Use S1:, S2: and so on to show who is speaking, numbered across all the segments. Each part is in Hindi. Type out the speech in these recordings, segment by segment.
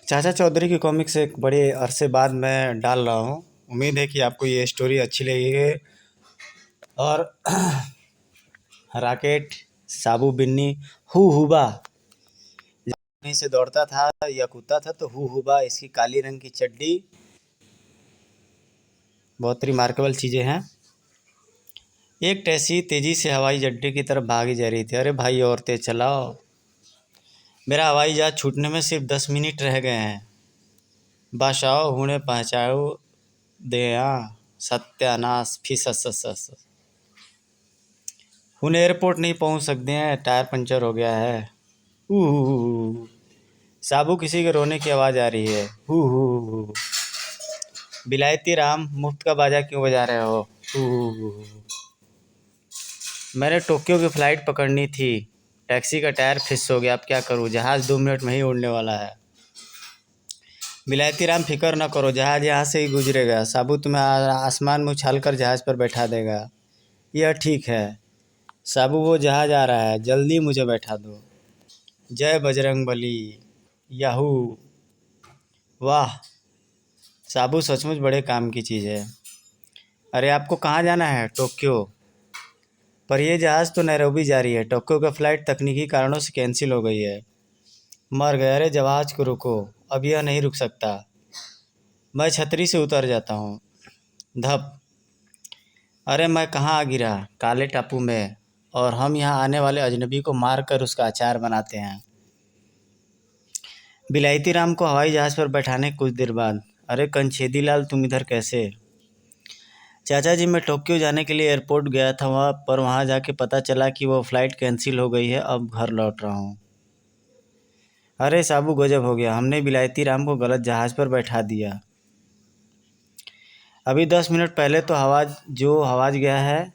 S1: चाचा चौधरी की कॉमिक्स एक बड़े अरसे बाद मैं डाल रहा हूँ। उम्मीद है कि आपको ये स्टोरी अच्छी लगेगी। और राकेट, साबू, बिन्नी, हु हुबा कहीं से दौड़ता था या कूदता था तो हु हुबा इसकी काली रंग की चड्डी बहुत रिमार्केबल चीज़ें हैं। एक टैक्सी तेज़ी से हवाई अड्डे की तरफ भागी जा रही थी। अरे भाई और तेज चलाओ, मेरा हवाई जहाज़ छूटने में सिर्फ 10 मिनट रह गए हैं। बादशाह हुणे पहुँचाओ दे सत्यानाश फिर सस हुन एयरपोर्ट नहीं पहुंच सकते हैं, टायर पंचर हो गया है। हु साबू किसी के रोने की आवाज़ आ रही है। हु बिलायती राम मुफ्त का बाजा क्यों बजा रहे हो। हु मैंने टोक्यो की फ़्लाइट पकड़नी थी, टैक्सी का टायर फिस हो गया, अब क्या करूं, जहाज़ 2 मिनट में ही उड़ने वाला है। बिलायती राम फिक्र न करो, जहाज़ यहाँ से ही गुजरेगा। साबू तुम्हें आसमान में उछाल कर जहाज़ पर बैठा देगा। यह ठीक है साबू, वो जहाज़ आ रहा है, जल्दी मुझे बैठा दो। जय बजरंगबली। याहू वाह, साबू सचमुच बड़े काम की चीज़ है। अरे आपको कहाँ जाना है। टोक्यो, पर यह जहाज़ तो नैरोबी जा रही है। टोक्यो का फ़्लाइट तकनीकी कारणों से कैंसिल हो गई है। मर गए। अरे जहाज़ को रुको, अब यह नहीं रुक सकता। मैं छतरी से उतर जाता हूँ। धप, अरे मैं कहाँ आ गिरा, काले टापू में, और हम यहाँ आने वाले अजनबी को मार कर उसका अचार बनाते हैं। बिलायती राम को हवाई जहाज़ पर बैठाने कुछ देर बाद, अरे कंछेदी लाल तुम इधर कैसे। चाचा जी मैं टोक्यो जाने के लिए एयरपोर्ट गया था, वहाँ जाके पता चला कि वो फ़्लाइट कैंसिल हो गई है, अब घर लौट रहा हूँ। अरे साबू गजब हो गया, हमने बिलायती राम को गलत जहाज़ पर बैठा दिया। अभी 10 मिनट पहले तो हवाज गया है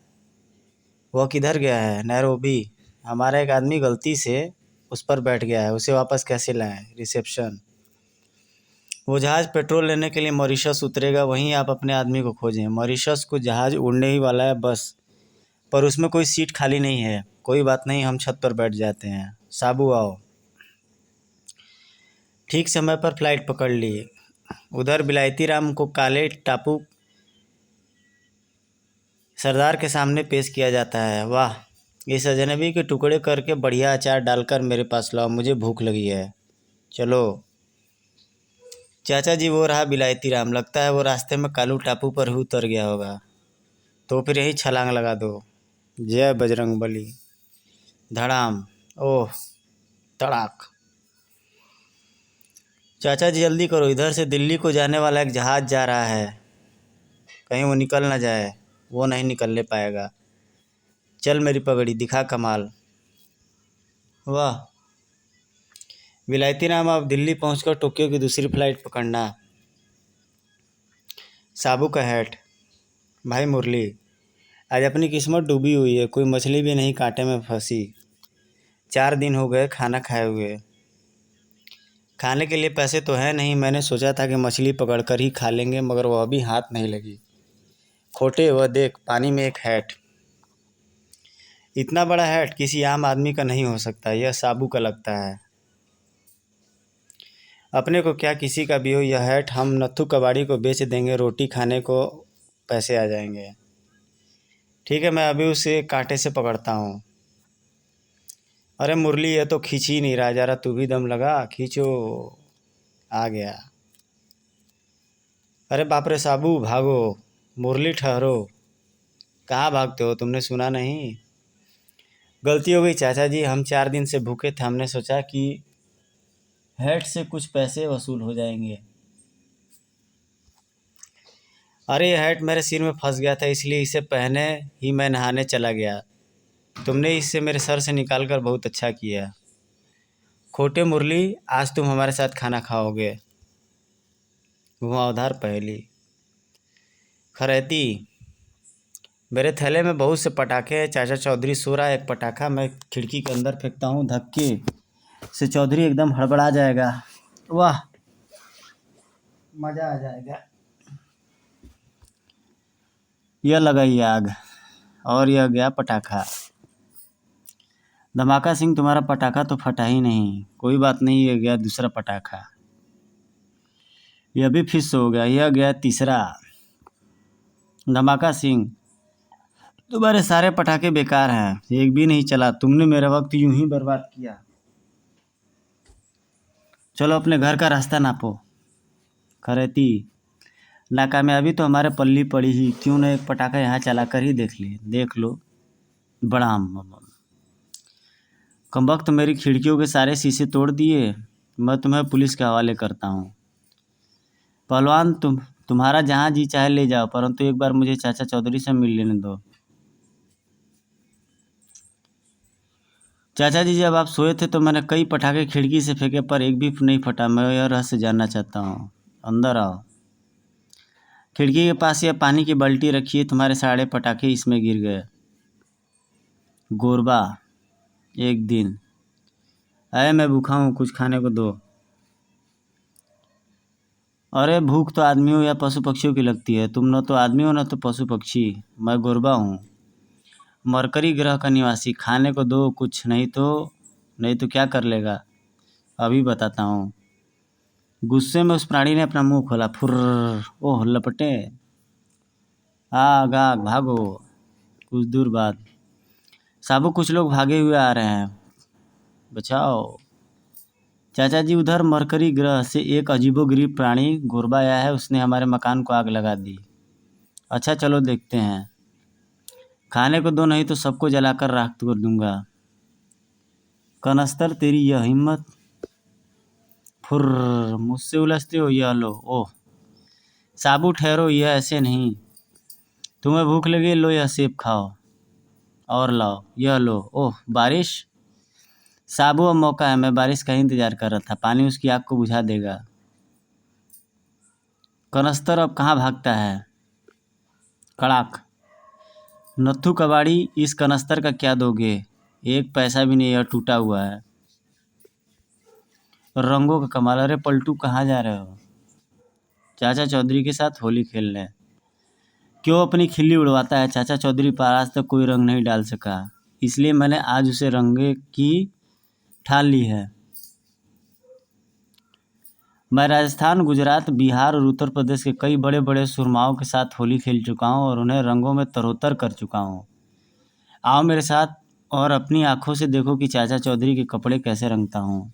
S1: वह किधर गया है। नैरोबी। हमारा एक आदमी गलती से उस पर बैठ गया है, उसे वापस कैसे लाएं। रिसेप्शन। वो जहाज़ पेट्रोल लेने के लिए मॉरिशस उतरेगा, वहीं आप अपने आदमी को खोजें। मॉरिशस को जहाज़ उड़ने ही वाला है बस, पर उसमें कोई सीट खाली नहीं है। कोई बात नहीं, हम छत पर बैठ जाते हैं। साबू आओ। ठीक समय पर फ्लाइट पकड़ ली। उधर बिलायती राम को काले टापू सरदार के सामने पेश किया जाता है। वाह, इस अजनबी के टुकड़े करके बढ़िया अचार डालकर मेरे पास लाओ, मुझे भूख लगी है। चलो चाचा जी, वो रहा बिलायती राम, लगता है वो रास्ते में कालू टापू पर ही उतर गया होगा, तो फिर यही छलांग लगा दो। जय बजरंगबली। धड़ाम। ओह, तड़ाक। चाचा जी जल्दी करो, इधर से दिल्ली को जाने वाला एक जहाज़ जा रहा है, कहीं वो निकल ना जाए। वो नहीं निकलने पाएगा। चल मेरी पगड़ी, दिखा कमाल। वाह, विलायती राम अब दिल्ली पहुंचकर टोक्यो की दूसरी फ्लाइट पकड़ना। साबू का हैट। भाई मुरली, आज अपनी किस्मत डूबी हुई है, कोई मछली भी नहीं कांटे में फंसी। 4 दिन हो गए खाना खाए हुए, खाने के लिए पैसे तो है नहीं। मैंने सोचा था कि मछली पकड़ कर ही खा लेंगे, मगर वह भी हाथ नहीं लगी। खोटे, वह देख पानी में एक हैट। इतना बड़ा हैट किसी आम आदमी का नहीं हो सकता, यह साबू का लगता है। अपने को क्या किसी का भी हो, यह हैट हम नत्थू कबाड़ी को बेच देंगे, रोटी खाने को पैसे आ जाएंगे। ठीक है, मैं अभी उसे कांटे से पकड़ता हूँ। अरे मुरली, ये तो खींच ही नहीं रहा, जरा तू भी दम लगा, खींचो। आ गया। अरे बाप रे साबू, भागो। मुरली ठहरो। कहाँ भागते हो, तुमने सुना नहीं। गलती हो गई चाचा जी, हम 4 दिन से भूखे थे, हमने सोचा कि हैट से कुछ पैसे वसूल हो जाएंगे। अरे ये हैट मेरे सिर में फंस गया था, इसलिए इसे पहने ही मैं नहाने चला गया। तुमने इसे मेरे सर से निकाल कर बहुत अच्छा किया। खोटे मुरली, आज तुम हमारे साथ खाना खाओगे। घुमावदार पहेली। खरैती। मेरे थैले में बहुत से पटाखे हैं, चाचा चौधरी सो रहा है, एक पटाखा मैं खिड़की के अंदर फेंकता हूँ, धक्के से चौधरी एकदम हड़बड़ा जाएगा। वाह, मज़ा आ जाएगा। यह लगाई आग, और यह गया पटाखा। धमाका सिंह, तुम्हारा पटाखा तो फटा ही नहीं। कोई बात नहीं, ये गया दूसरा पटाखा। यह भी फिस हो गया। यह गया तीसरा। धमाका सिंह, तुम्हारे सारे पटाखे बेकार हैं, एक भी नहीं चला। तुमने मेरा वक्त यूं ही बर्बाद किया। चलो अपने घर का रास्ता नापो। खरेती, नाकामयाबी तो हमारे पल्ली पड़ी ही, क्यों न एक पटाखा यहाँ चला कर ही देख लो। बड़ा कमबख्त, मेरी खिड़कियों के सारे शीशे तोड़ दिए। मैं तुम्हें पुलिस के हवाले करता हूँ। पहलवान, तुम्हारा जहाँ जी चाहे ले जाओ, परंतु एक बार मुझे चाचा चौधरी से मिल लेने दो। चाचा जी, जब आप सोए थे तो मैंने कई पटाखे खिड़की से फेंके, पर एक भी नहीं फटा। मैं यह रहस्य जानना चाहता हूँ। अंदर आओ। खिड़की के पास यह पानी की बाल्टी रखी है, तुम्हारे सारे पटाखे इसमें गिर गए। गोरबा, एक दिन। अरे मैं भूखा हूँ, कुछ खाने को दो। अरे भूख तो आदमियों या पशु पक्षियों की लगती है, तुम न तो आदमी हो न तो पशु पक्षी। मैं गोरबा हूँ, मरकरी ग्रह का निवासी। खाने को दो कुछ, नहीं तो क्या कर लेगा, अभी बताता हूँ। गुस्से में उस प्राणी ने अपना मुंह खोला। फुर्र, ओह लपटे, आग आग भागो। कुछ दूर बाद, साबू, कुछ लोग भागे हुए आ रहे हैं, बचाओ। चाचा जी, उधर मरकरी ग्रह से एक अजीबोगरीब प्राणी गोरबा आया है, उसने हमारे मकान को आग लगा दी। अच्छा चलो देखते हैं। खाने को दो, नहीं तो सबको जलाकर राख कर दूंगा। कनस्तर, तेरी यह हिम्मत। फुर्र, मुझसे उलझते हो, यह लो। ओह साबू ठहरो, यह ऐसे नहीं। तुम्हें भूख लगी, लो यह सेब खाओ। और लाओ, यह लो। ओह बारिश। साबू, अब मौका है, मैं बारिश का ही इंतजार कर रहा था, पानी उसकी आग को बुझा देगा। कनस्तर, अब कहाँ भागता है। कड़ाक, नत्थू कबाड़ी, इस कनस्तर का क्या दोगे। एक पैसा भी नहीं, यह टूटा हुआ है। रंगों का कमाल। अरे पलटू, कहाँ जा रहे हो। चाचा चौधरी के साथ होली खेलने। क्यों अपनी खिल्ली उड़वाता है। चाचा चौधरी पर आज तक कोई रंग नहीं डाल सका, इसलिए मैंने आज उसे रंगे की ठान ली है। मैं राजस्थान, गुजरात, बिहार और उत्तर प्रदेश के कई बड़े बड़े सुरमाओं के साथ होली खेल चुका हूँ और उन्हें रंगों में तरोतर कर चुका हूँ। आओ मेरे साथ और अपनी आंखों से देखो कि चाचा चौधरी के कपड़े कैसे रंगता हूँ।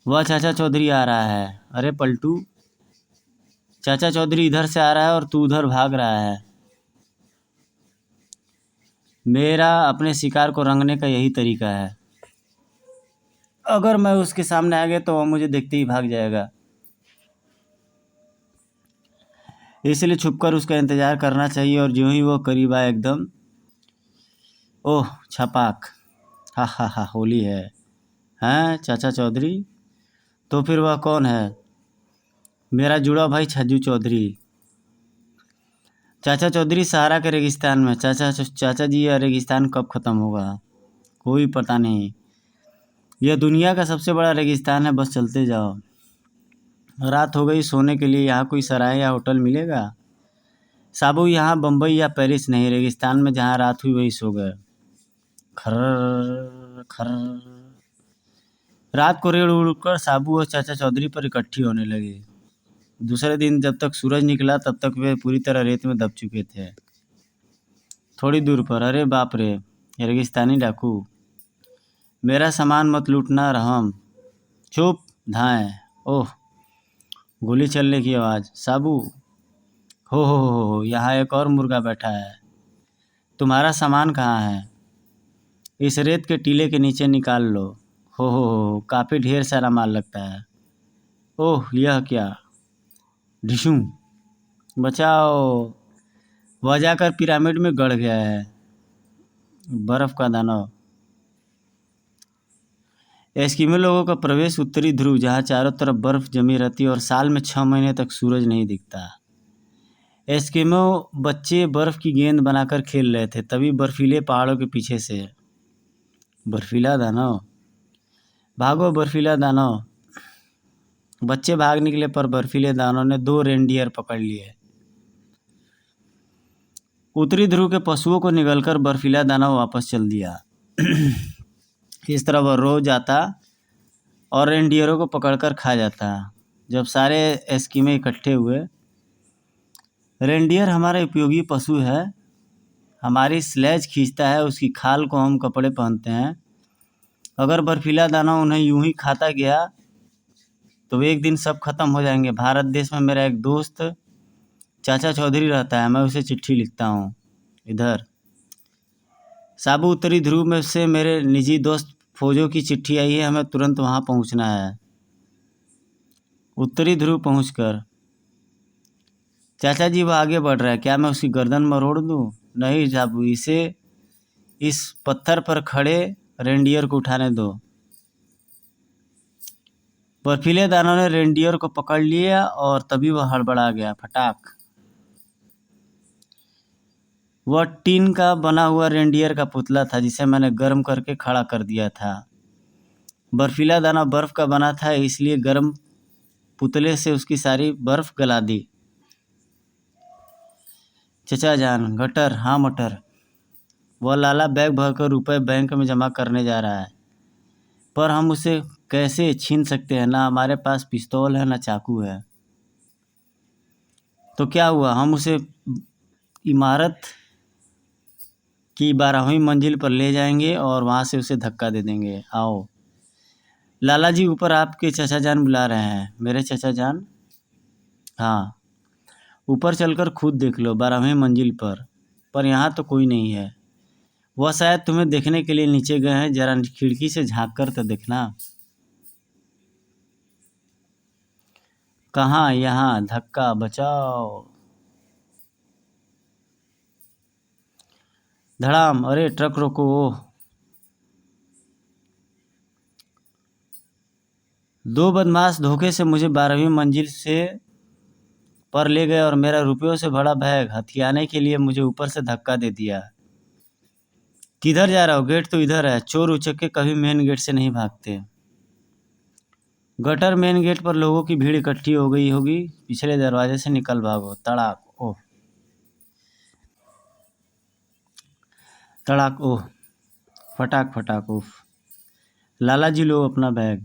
S1: वह चाचा चौधरी आ रहा है। अरे पलटू, चाचा चौधरी इधर से आ रहा है और तू उधर भाग रहा है। मेरा अपने शिकार को रंगने का यही तरीका है। अगर मैं उसके सामने आ गया तो वह मुझे देखते ही भाग जाएगा, इसलिए छुपकर उसका इंतजार करना चाहिए। और जो ही वो करीब आए, एकदम ओह छपाक, हा होली है। हैं चाचा चौधरी, तो फिर वह कौन है। मेरा जुड़ा भाई छज्जू चौधरी। चाचा चौधरी, सहारा के रेगिस्तान में। चाचा जी, यह रेगिस्तान कब ख़त्म होगा, कोई पता नहीं। यह दुनिया का सबसे बड़ा रेगिस्तान है, बस चलते जाओ। रात हो गई, सोने के लिए यहाँ कोई सराय या होटल मिलेगा। साबू, यहाँ बम्बई या पेरिस नहीं, रेगिस्तान में जहाँ रात हुई वही सो गए। खर्र खर्र। रात को रेड़ उड़कर साबू और चाचा चौधरी पर इकट्ठी होने लगी। दूसरे दिन जब तक सूरज निकला तब तक वे पूरी तरह रेत में दब चुके थे। थोड़ी दूर पर, अरे बाप रे, रेगिस्तानी डाकू, मेरा सामान मत लूटना। रहम, चुप, धाएं। ओह, गोली चलने की आवाज़। साबू, हो, यहाँ एक और मुर्गा बैठा है। तुम्हारा सामान कहाँ है। इस रेत के टीले के नीचे निकाल लो। हो, काफ़ी ढेर सारा माल लगता है। ओह यह क्या। ढिशूं, बचाओ। वह जाकर पिरामिड में गड़ गया है। बर्फ़ का दानव। एस्किमो लोगों का प्रवेश उत्तरी ध्रुव, जहाँ चारों तरफ बर्फ़ जमी रहती है और साल में 6 महीने तक सूरज नहीं दिखता। एस्किमो बच्चे बर्फ़ की गेंद बनाकर खेल रहे थे, तभी बर्फीले पहाड़ों के पीछे से बर्फीला दानव। भागो बर्फीला दानव। बच्चे भाग निकले, पर बर्फीले दानव ने 2 रेनडियर पकड़ लिए। उत्तरी ध्रुव के पशुओं को निगलकर बर्फीला दानव वापस चल दिया। इस तरह वह रोज आता और रेंडियरों को पकड़कर खा जाता। जब सारे एस्किमे इकट्ठे हुए, रेंडियर हमारा उपयोगी पशु है, हमारी स्लेज खींचता है, उसकी खाल को हम कपड़े पहनते हैं। अगर बर्फीला दाना उन्हें यूं ही खाता गया तो एक दिन सब खत्म हो जाएंगे। भारत देश में मेरा एक दोस्त चाचा चौधरी रहता है, मैं उसे चिट्ठी लिखता हूँ। इधर साबू, उत्तरी ध्रुव में से मेरे निजी दोस्त फौजों की चिट्ठी आई है, हमें तुरंत वहाँ पहुँचना है। उत्तरी ध्रुव पहुँचकर, चाचा जी वह आगे बढ़ रहा है, क्या मैं उसकी गर्दन मरोड़ दूँ? नहीं साबू, इसे इस पत्थर पर खड़े रेंडियर को उठाने दो। बर्फीले दानों ने रेंडियर को पकड़ लिया और तभी वह हड़बड़ा गया। फटाक। वह टीन का बना हुआ रेंडियर का पुतला था जिसे मैंने गर्म करके खड़ा कर दिया था। बर्फीला दाना बर्फ का बना था, इसलिए गर्म पुतले से उसकी सारी बर्फ गला दी। चचा जान, गटर, हाँ मटर। वह लाला बैग भरकर रुपए बैंक में जमा करने जा रहा है, पर हम उसे कैसे छीन सकते हैं? ना हमारे पास पिस्तौल है, ना चाकू है। तो क्या हुआ, हम उसे इमारत की 12वीं मंजिल पर ले जाएंगे और वहाँ से उसे धक्का दे देंगे। आओ लाला जी, ऊपर आपके चचा जान बुला रहे हैं। मेरे चचा जान? हाँ, ऊपर चलकर खुद देख लो, 12वीं मंजिल पर यहाँ तो कोई नहीं है। वह शायद तुम्हें देखने के लिए नीचे गए हैं, जरा खिड़की से झांक कर तो देखना। कहाँ? यहाँ। धक्का, बचाओ। धड़ाम, अरे ट्रक रोको। ओह, 2 बदमाश धोखे से मुझे 12वीं मंजिल से पर ले गए और मेरा रुपयों से भरा बैग हथियाने के लिए मुझे ऊपर से धक्का दे दिया। किधर जा रहा हो? गेट तो इधर है। चोर उचक्के कभी मेन गेट से नहीं भागते। गटर मेन गेट पर लोगों की भीड़ इकट्ठी हो गई होगी, पिछले दरवाजे से निकल भागो। तड़ाक, ओह, तड़ाक, ओह, फटाक फटाक, ओह। लाला जी लो अपना बैग।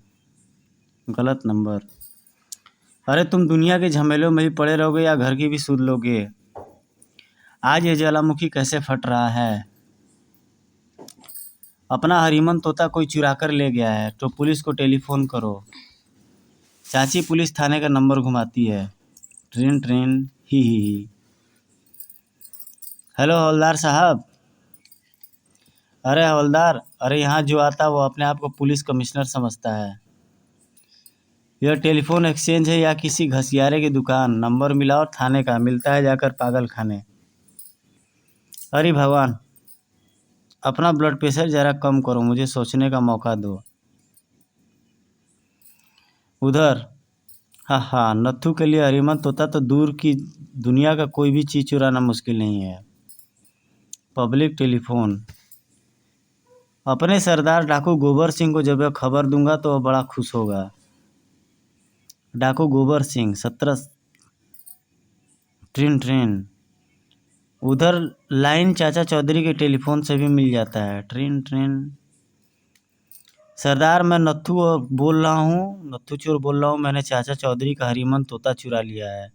S1: गलत नंबर। अरे तुम दुनिया के झमेलों में ही पड़े रहोगे या घर की भी सुध लोगे? आज ये ज्वालामुखी कैसे फट रहा है? अपना हरीमन तोता कोई चुरा कर ले गया है, तो पुलिस को टेलीफोन करो। चाची पुलिस थाने का नंबर घुमाती है। ट्रेन ट्रेन, ही। हेलो हवलदार साहब। अरे हवलदार, अरे यहाँ जो आता वो अपने आप को पुलिस कमिश्नर समझता है। यह टेलीफोन एक्सचेंज है या किसी घसियारे की दुकान? नंबर मिलाओ थाने का, मिलता है जाकर पागल खाने। अरे भगवान, अपना ब्लड प्रेशर ज़रा कम करो, मुझे सोचने का मौका दो। उधर, हाँ, नत्थू के लिए हरीमन तोता तो दूर की दुनिया का कोई भी चीज़ चुराना मुश्किल नहीं है। Public telephone. अपने सरदार डाकू गोबर सिंह को जब यह खबर दूंगा तो वह बड़ा खुश होगा। डाकू गोबर सिंह, 17। ट्रेन। उधर लाइन चाचा चौधरी के टेलीफोन से भी मिल जाता है। ट्रेन। सरदार, मैं नत्थू बोल रहा हूँ, नत्थू चोर बोल रहा हूँ। मैंने चाचा चौधरी का हरीमन तोता चुरा लिया है।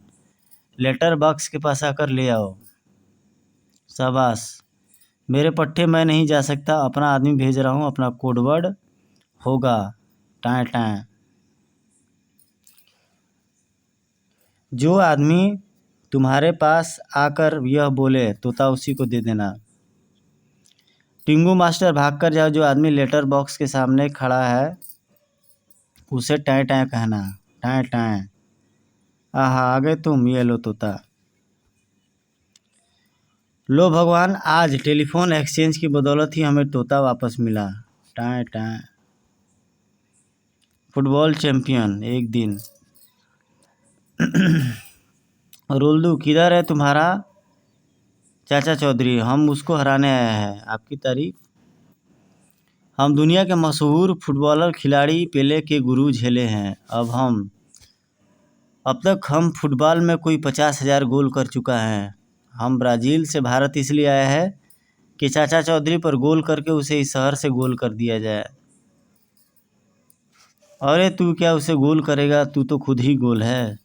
S1: लेटर बॉक्स के पास आकर ले आओ। शाबाश। मेरे पट्टे मैं नहीं जा सकता, अपना आदमी भेज रहा हूँ, अपना कोडवर्ड होगा टाँ टाँ। जो आदमी तुम्हारे पास आकर यह बोले तोता उसी को दे देना। टिंगू मास्टर, भागकर जाओ, जो आदमी लेटर बॉक्स के सामने खड़ा है उसे टाँ टाँ कहना। टाँ। आहा, आ गए तुम, ये लो तोता। लो भगवान, आज टेलीफोन एक्सचेंज की बदौलत ही हमें तोता वापस मिला। टाँ। फुटबॉल चैंपियन एक दिन। रोल्डू, किधर है तुम्हारा चाचा चौधरी? हम उसको हराने आए हैं। आपकी तारीफ? हम दुनिया के मशहूर फुटबॉलर खिलाड़ी पेले के गुरु झेले हैं। अब तक हम फुटबॉल में कोई 50,000 गोल कर चुका है। हम ब्राज़ील से भारत इसलिए आया है कि चाचा चौधरी पर गोल करके उसे इस शहर से गोल कर दिया जाए। अरे तू क्या उसे गोल करेगा, तू तो खुद ही गोल है।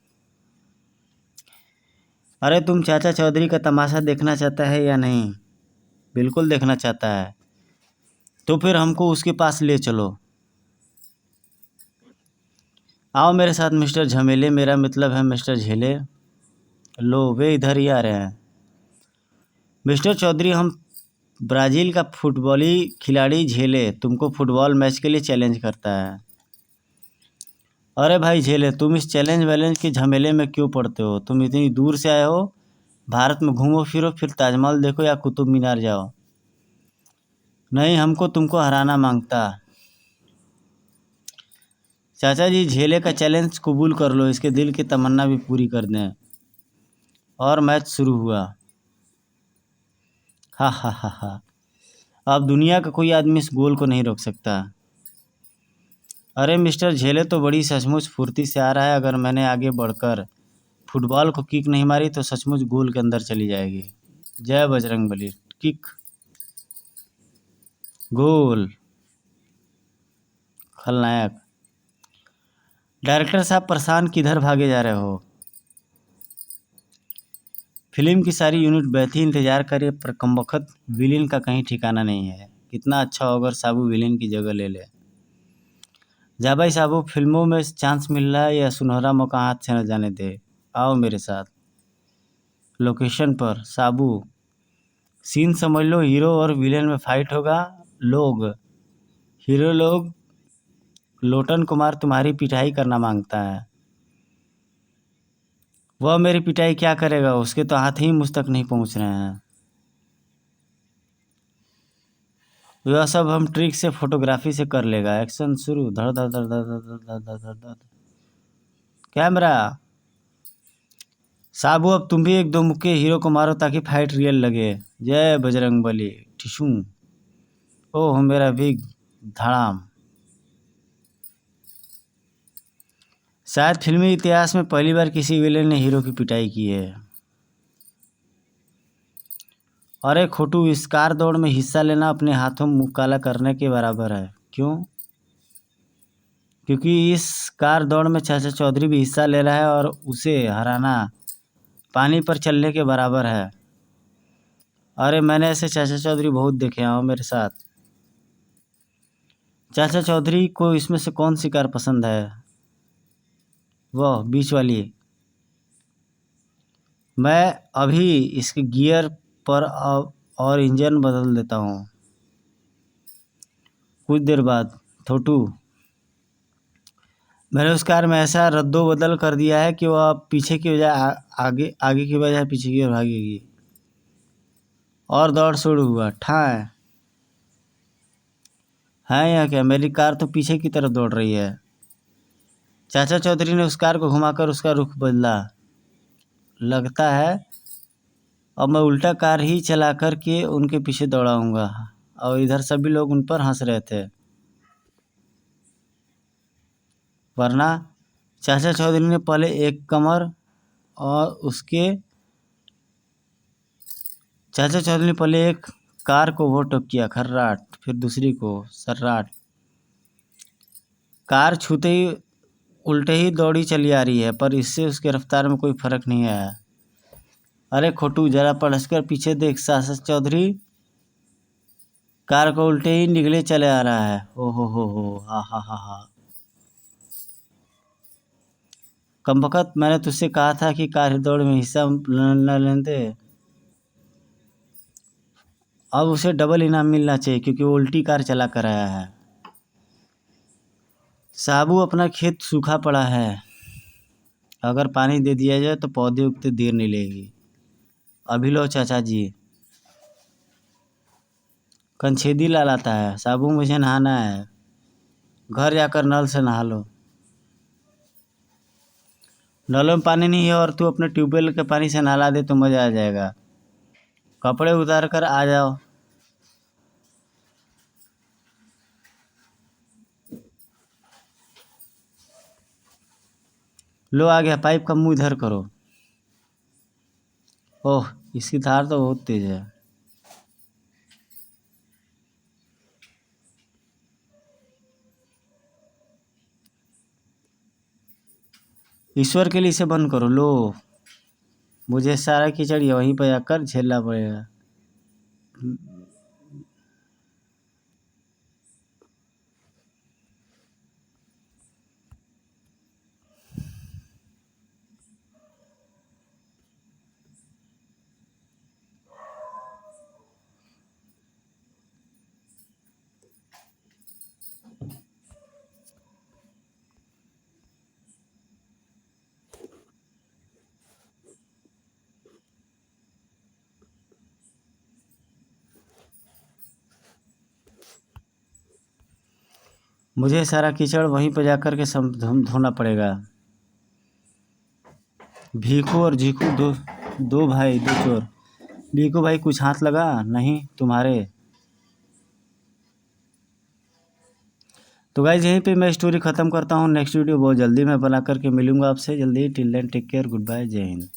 S1: अरे तुम चाचा चौधरी का तमाशा देखना चाहता है या नहीं? बिल्कुल देखना चाहता है, तो फिर हमको उसके पास ले चलो। आओ मेरे साथ मिस्टर झमेले, मेरा मतलब है मिस्टर झेले। लो वे इधर ही आ रहे हैं। मिस्टर चौधरी, हम ब्राज़ील का फुटबॉली खिलाड़ी झेले तुमको फुटबॉल मैच के लिए चैलेंज करता है। अरे भाई झेले, तुम इस चैलेंज वैलेंज के झमेले में क्यों पड़ते हो? तुम इतनी दूर से आए हो, भारत में घूमो फिरो, फिर ताजमहल देखो या कुतुब मीनार जाओ। नहीं, हमको तुमको हराना मांगता। चाचा जी, झेले का चैलेंज कबूल कर लो, इसके दिल की तमन्ना भी पूरी कर दें। और मैच शुरू हुआ। हा हा हा हा। अब दुनिया का कोई आदमी इस गोल को नहीं रोक सकता। अरे मिस्टर झेले तो बड़ी सचमुच फुर्ती से आ रहा है। अगर मैंने आगे बढ़कर फुटबॉल को किक नहीं मारी तो सचमुच गोल के अंदर चली जाएगी। जय बजरंगबली। किक, गोल। खलनायक। डायरेक्टर साहब परेशान, किधर भागे जा रहे हो? फिल्म की सारी यूनिट बैठी इंतजार करे, पर कमबख्त विलेन का कहीं ठिकाना नहीं है। कितना अच्छा होगा अगर साबू विलेन की जगह ले ले। जा भाई साबू, फिल्मों में चांस मिल रहा है, या सुनहरा मौका हाथ से न जाने दे। आओ मेरे साथ लोकेशन पर। साबू, सीन समझ लो, हीरो और विलेन में फाइट होगा। लोग, हीरो लोग, लोटन कुमार तुम्हारी पिटाई करना मांगता है। वह मेरी पिटाई क्या करेगा, उसके तो हाथ ही मुझ तक नहीं पहुंच रहे हैं। वह सब हम ट्रिक से, फोटोग्राफी से कर लेगा। एक्शन शुरू। धड़ धड़ धड़ धड़ धड़ धड़ धड़ धड़ धड़। कैमरा। साबू, अब तुम भी एक दो मुक्के हीरो को मारो ताकि फाइट रियल लगे। जय बजरंगबली। टिशू। ओह मेरा बिग धड़ाम। शायद फिल्मी इतिहास में पहली बार किसी विलेन ने हीरो की पिटाई की है। अरे खोटू, इस कार दौड़ में हिस्सा लेना अपने हाथों मुँह काला करने के बराबर है। क्यों? क्योंकि इस कार दौड़ में चाचा चौधरी भी हिस्सा ले रहा है, और उसे हराना पानी पर चलने के बराबर है। अरे मैंने ऐसे चाचा चौधरी बहुत देखे, आओ मेरे साथ। चाचा चौधरी को इसमें से कौन सी कार पसंद है? वह बीच वाली। मैं अभी इसके गियर पर और इंजन बदल देता हूँ। कुछ देर बाद। छोटू, मैंने उस कार में ऐसा रद्दो बदल कर दिया है कि वह अब पीछे की बजाय आगे, आगे की बजाय पीछे की ओर भागेगी। और दौड़ शुरू हुआ। ठाए है या क्या? मेरी कार तो पीछे की तरफ दौड़ रही है। चाचा चौधरी ने उस कार को घुमाकर उसका रुख बदला। लगता है अब मैं उल्टा कार ही चला कर के उनके पीछे दौड़ाऊंगा। और इधर सभी लोग उन पर हंस रहे थे, वरना चाचा चौधरी ने पहले एक कमर और उसके चाचा चौधरी ने पहले एक कार को ओवरटेक किया, खर्राट, फिर दूसरी को, सर्राट। कार छूते ही उल्टे ही दौड़ी चली आ रही है, पर इससे उसके रफ्तार में कोई फर्क नहीं आया। अरे खोटू, जरा पलट कर पीछे देख। चाचा चौधरी कार को उल्टे ही निगले चले आ रहा है। ओ हो, हा हा हा हा। कमबख्त, मैंने तुझसे कहा था कि कार दौड़ में हिस्सा न लेने दे। अब उसे डबल इनाम मिलना चाहिए, क्योंकि वो उल्टी कार चला कर आया है। साबू, अपना खेत सूखा पड़ा है, अगर पानी दे दिया जाए तो पौधे उगते देर नहीं लगेगी। अभी लो चाचा जी। कंछेदी लालाता है। साबू, मुझे नहाना है, घर जाकर नल से नहा लो। नलों में पानी नहीं है और तू अपने ट्यूबवेल के पानी से नहला दे तो मज़ा आ जाएगा। कपड़े उतार कर आ जाओ। लो आ गया, पाइप का मुंह इधर करो। ओह, इसकी धार तो बहुत तेज है। ईश्वर के लिए इसे बंद करो। लो, मुझे सारा कीचड़ वहीं पर आकर झेलना पड़ेगा। मुझे सारा कीचड़ वहीं पर जाकर के धोना पड़ेगा। भीखू और झीकू दो भाई, दो चोर। भीखू भाई कुछ हाथ लगा? नहीं तुम्हारे। तो गाइज यहीं पे मैं स्टोरी ख़त्म करता हूँ। नेक्स्ट वीडियो बहुत जल्दी मैं बना करके मिलूँगा आपसे जल्दी। Till then take care, good bye, जय हिंद।